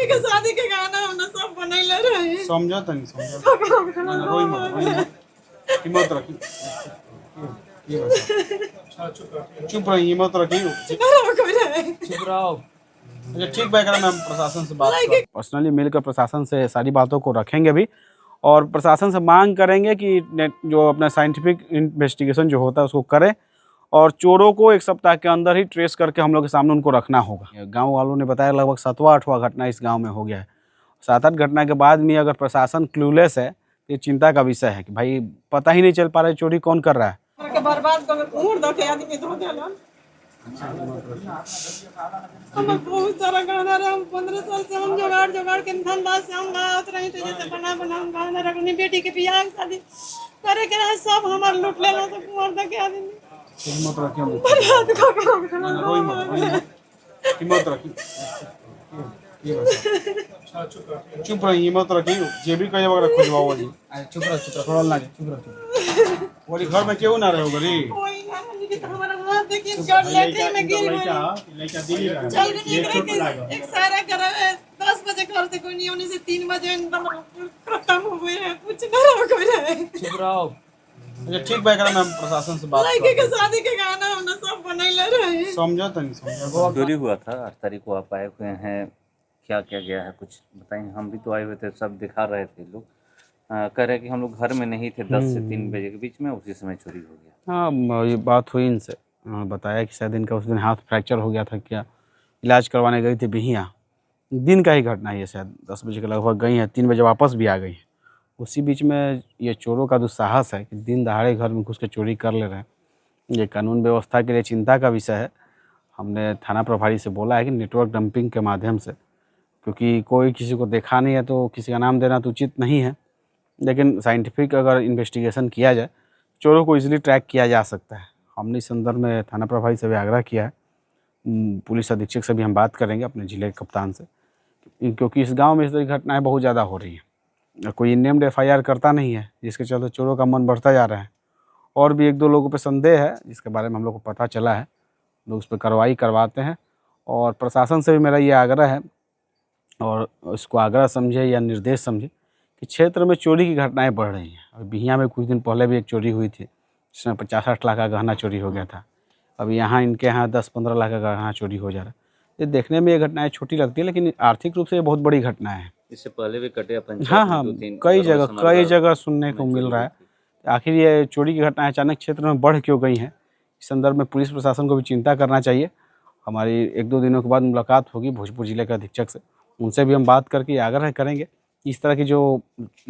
लड़की के शादी के गाना हमने सब बनैले रही। समझो तनी समझो ना रोई मत हिम्मत रखी ये बता चुप रही हिम्मत रखी चुप रहो। अच्छा ठीक भाई करा मैं प्रशासन से बात पर्सनली मिलकर प्रशासन से सारी बातों को रखेंगे भी और प्रशासन से मांग करेंगे कि जो अपना साइंटिफिक इन्वेस्टिगेशन जो होता है उसको करें और चोरों को एक सप्ताह के अंदर ही ट्रेस करके हम लोग के सामने उनको रखना होगा। गांव वालों ने बताया लगभग 7वां-8वां घटना इस गांव में हो गया है। 7-8 घटना के बाद भी अगर प्रशासन क्लूलेस है तो ये चिंता का विषय है कि भाई पता ही नहीं चल पा रहा है चोरी कौन कर रहा है। बर्बाद कर उड़ दो के आदमी धो देला। हम बहुत सारा गाना रहा 15 साल से हम जुगाड़ के धंधा से हम गात रही थे जैसे बना गाना रखनी बेटी के बियाह शादी करे के रहे सब हमार लूट लेला तो कुंवर द के आदमी हिम्मत रखी बर्बाद कर रोई मत हिम्मत रखी ये बता चुप रही हिम्मत रखी जे भी कहे वगैरह खोजवाओ जी चुप रह थोड़ा ना चुप रह वो घर में क्यों ना रहो गरी कोई ना नहीं तो हमारा हाथ देखिए जड़ लेके में गिर गई लड़का दिल्ली रहा चल के एक सारा कर 10 बजे घर से कोई नहीं होने से 3 बजे खत्म हो गए हैं कुछ ना हो गए चुप रहो। अच्छा ठीक भाई करा मैं प्रशासन से बात लड़की के शादी के गाना हमने सब बनैले रही। समझो तनी समझो चोरी हुआ था 8 तारीख को आप आए हुए हैं क्या क्या गया है कुछ बताएं। हम भी तो आए हुए थे सब दिखा रहे थे लोग कह रहे कि हम लोग घर में नहीं थे 10 से 3 बजे के बीच में उसी समय चोरी हो गया। हाँ ये बात हुई इनसे बताया कि शायद इनका उस दिन हाथ फ्रैक्चर हो गया था क्या इलाज करवाने गई थी बिहिया दिन का ही घटना है ये शायद 10 बजे के लगभग गई हैं 3 बजे वापस भी आ गई हैं। उसी बीच में ये चोरों का दुस्साहस है कि दिन दहाड़े घर में घुस के चोरी कर ले रहे हैं। ये कानून व्यवस्था के लिए चिंता का विषय है। हमने थाना प्रभारी से बोला है कि नेटवर्क डंपिंग के माध्यम से क्योंकि कोई किसी को देखा नहीं है तो किसी का नाम देना तो उचित नहीं है लेकिन साइंटिफिक अगर इन्वेस्टिगेशन किया जाए चोरों को इजीली ट्रैक किया जा सकता है। हमने इस संदर्भ में थाना प्रभारी से भी आग्रह किया है। पुलिस अधीक्षक से भी हम बात करेंगे अपने जिले के कप्तान से क्योंकि इस गांव में इस तरह की घटनाएं बहुत ज़्यादा हो रही हैं। कोई नेम्ड FIR करता नहीं है जिसके चलते चोरों का मन बढ़ता जा रहा है और भी 1-2 लोगों पे संदेह है जिसके बारे में हम लोग को पता चला है। लोग उस पर कार्रवाई करवाते हैं और प्रशासन से भी मेरा ये आग्रह है और इसको आग्रह समझे या निर्देश समझे कि क्षेत्र में चोरी की घटनाएं बढ़ रही हैं। अभी बिहिया में कुछ दिन पहले भी एक चोरी हुई थी जिसमें 50-60 लाख का गहना चोरी हो गया था। अभी यहाँ इनके यहाँ 10-15 लाख का गहना चोरी हो जा रहा है। ये देखने में ये घटनाएं छोटी लगती है लेकिन आर्थिक रूप से ये बहुत बड़ी घटनाएं हैं। इससे पहले भी कटिया पंचायत हाँ कई जगह सुनने को मिल रहा है। आखिर ये चोरी की घटनाएं अचानक क्षेत्र में बढ़ क्यों गई हैं इस संदर्भ में पुलिस प्रशासन को भी चिंता करना चाहिए। हमारी 1-2 दिनों के बाद मुलाकात होगी भोजपुर जिले के अधीक्षक से उनसे भी हम बात करके आग्रह करेंगे इस तरह की जो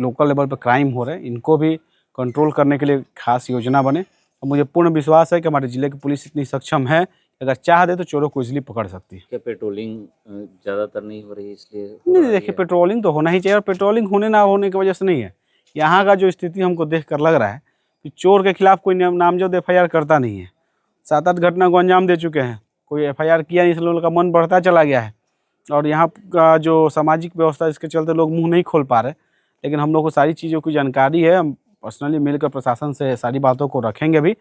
लोकल लेवल पर क्राइम हो रहे हैं इनको भी कंट्रोल करने के लिए खास योजना बने। और मुझे पूर्ण विश्वास है कि हमारे ज़िले की पुलिस इतनी सक्षम है अगर चाह दे तो चोरों को इजीली पकड़ सकती है। क्या पेट्रोलिंग ज़्यादातर नहीं हो रही इसलिए नहीं देखिए पेट्रोलिंग तो होना ही चाहिए और पेट्रोलिंग होने ना होने की वजह से नहीं है। यहाँ का जो स्थिति हमको देख कर लग रहा है कि चोर के खिलाफ कोई नामजद FIR करता नहीं है। 7-8 घटना को अंजाम दे चुके हैं कोई FIR किया नहीं इसलिए उनका मन बढ़ता चला गया है और यहाँ का जो सामाजिक व्यवस्था इसके चलते लोग मुंह नहीं खोल पा रहे। लेकिन हम लोग को सारी चीज़ों की जानकारी है। हम पर्सनली मिलकर प्रशासन से सारी बातों को रखेंगे भी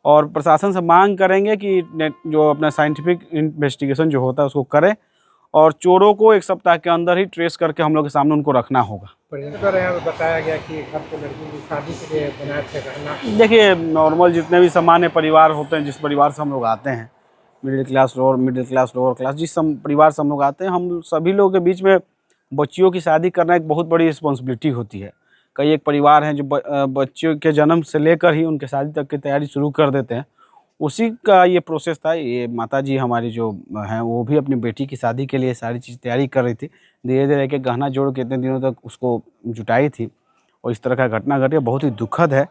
और प्रशासन से मांग करेंगे कि जो अपना साइंटिफिक इन्वेस्टिगेशन जो होता है उसको करें और चोरों को एक सप्ताह के अंदर ही ट्रेस करके हम लोग के सामने उनको रखना होगा। बताया गया कि घर के लड़की की शादी के लिए बनाए थे गहना। देखिए नॉर्मल जितने भी सामान्य परिवार होते हैं जिस परिवार से हम लोग आते हैं मिडिल क्लास लोअर क्लास जिस परिवार से हम लोग आते हैं हम सभी लोगों के बीच में बच्चियों की शादी करना एक बहुत बड़ी रिस्पॉन्सिबिलिटी होती है। कई एक परिवार हैं जो बच्चियों के जन्म से लेकर ही उनके शादी तक की तैयारी शुरू कर देते हैं। उसी का ये प्रोसेस था। ये माताजी हमारी जो हैं वो भी अपनी बेटी की शादी के लिए सारी चीज़ तैयारी कर रही थी। धीरे धीरे एक गहना जोड़ के इतने दिनों तक उसको जुटाई थी और इस तरह का घटना घटी बहुत ही दुखद है।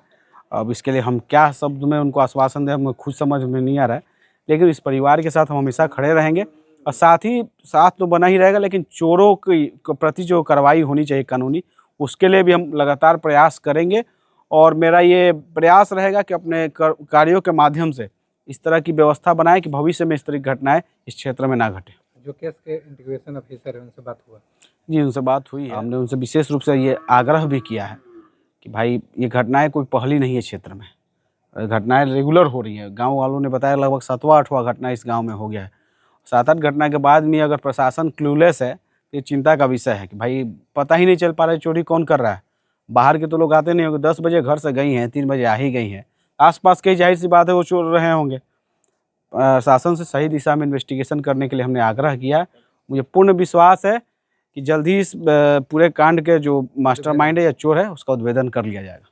अब इसके लिए हम क्या शब्द में उनको आश्वासन दें हमें खुद समझ में नहीं आ रहा है लेकिन इस परिवार के साथ हम हमेशा खड़े रहेंगे और साथ तो बना ही रहेगा लेकिन चोरों के प्रति जो कार्रवाई होनी चाहिए कानूनी उसके लिए भी हम लगातार प्रयास करेंगे। और मेरा ये प्रयास रहेगा कि अपने कार्यों के माध्यम से इस तरह की व्यवस्था बनाएं कि भविष्य में इस तरह की घटनाएं इस क्षेत्र में ना घटे। जो केस के इंटीग्रेशन ऑफिसर है उनसे बात हुआ? जी उनसे बात हुई है। हमने उनसे विशेष रूप से ये आग्रह भी किया है कि भाई ये घटनाएं कोई पहली नहीं है क्षेत्र में घटनाएं रेगुलर हो रही हैं। गाँव वालों ने बताया लगभग 7वां-8वां घटना इस गाँव में हो गया है। 7-8 घटना के बाद भी अगर प्रशासन क्लूलेस है ये चिंता का विषय है कि भाई पता ही नहीं चल पा रहा है चोरी कौन कर रहा है। बाहर के तो लोग आते नहीं होंगे, 10 बजे घर से गई हैं, 3 बजे आ ही गई हैं, आसपास कई जाहिर सी बात है वो चोर रहे होंगे। शासन से सही दिशा में इन्वेस्टिगेशन करने के लिए हमने आग्रह किया। मुझे पूर्ण विश्वास है कि जल्द ही इस पूरे कांड के जो मास्टरमाइंड है या चोर है उसका उद्भेदन कर लिया जाएगा।